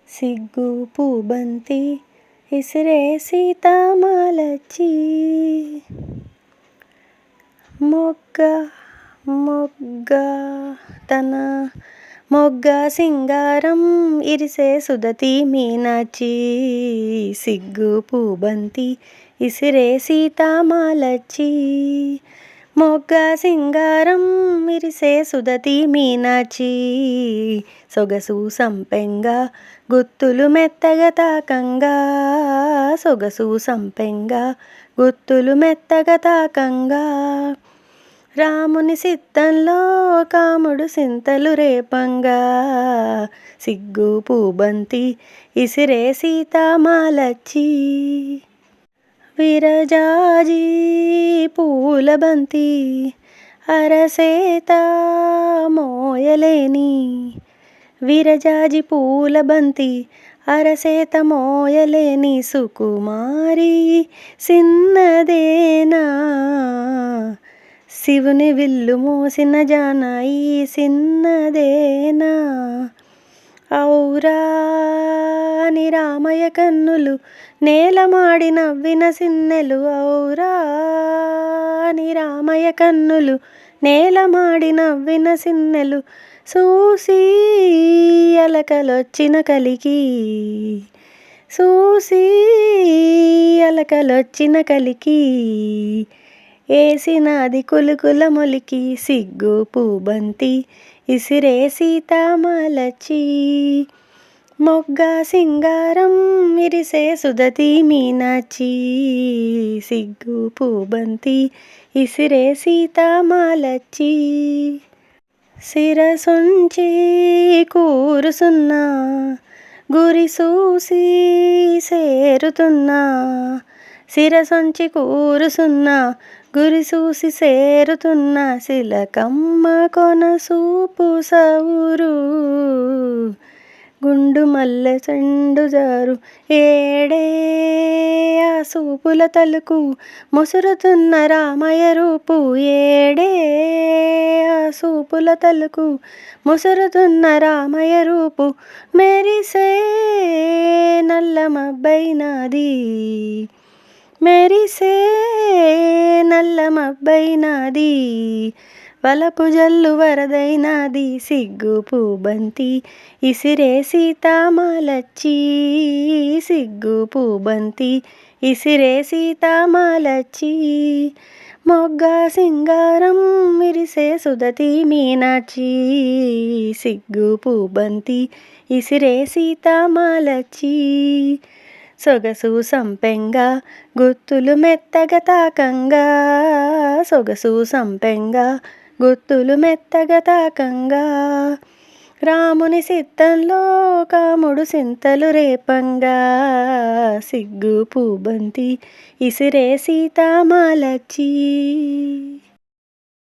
సిగ్గు పూబంతి ఇసిరే సీతామాలచ్చి మొగ్గ మొగ్గ తన మొగ్గ సింగారం ఇరిసే సుదతి మీనాచి సిగ్గు పూబంతి ఇసిరే సీతామాలచ్చి మొగ్గ సింగారం ఇరిసే సుదతి మీనాచి సొగసు సంపెంగా గుత్తులు మెత్తగా తాకంగా సొగసు సంపెంగా గుత్తులు మెత్తగా తాకంగా రాముని సిద్ధంలో కాముడు సింతలు రేపంగా సిగ్గు పూబంతి ఇసిరే సీతామాలచ్చి విరజాజి పూలబంతి అరసేత మోయలేని విరజాజి పూలబంతి అరసేత మోయలేని సుకుమారి సిన్నదేనా శివుని విల్లు మోసిన జానాయి సిన్నదేనా ఔరా అని రామయ్య కన్నులు నేలమాడి నవ్విన సిన్నెలు ఔరా అని రామయ్య కన్నులు నేలమాడి నవ్విన సిన్నెలు చూసి అలకలొచ్చిన కలికి చూసి అలకలొచ్చిన కలికి ఏసినాది కులుకుల మొలికి సిగ్గు పూబంతి ఇసిరే సీతామాలచ్చి మొగ్గ సింగారం ఇరిసే సుదతి మీనాచి సిగ్గు పూబంతి ఇసిరే సీతామాలచ్చి శిరసొంచి కూరుసున్నా గురి చూసి సేరుతున్నా శిరసొంచి కూరుసున్నా గురి చూసి సేరుతున్న శిలకమ్మ కొన సూపు సౌరు గుండు మల్లె చెండు జారు ఏడే ఆ సూపుల తలుకు ముసురుతున్న రామయ్య రూపు ఏడే ఆ సూపుల తలుకు ముసురుతున్న రామయ్య రూపు మెరిసే నల్ల మబ్బైనాది మెరిసే నల్ల మబ్బైనాది వలపు జల్లు వరదైనాది సిగ్గు పూబంతి ఇసిరే సీతామాలచ్చి సిగ్గు పూబంతి ఇసిరే సీతామాలచ్చి మొగ్గ సింగారం ఇరిసే సుదతి మీనాచి సిగ్గు పూబంతి ఇసిరే సీతామాలచ్చి సొగసు సంపెంగా గుత్తులు మెత్తగా తాకంగా సొగసు సంపెంగా గుత్తులు మెత్తగా తాకంగా రాముని సిద్ధంలో కాముడు సింతలు రేపంగా సిగ్గు పూబంతి ఇసిరే సీతామాలచ్చి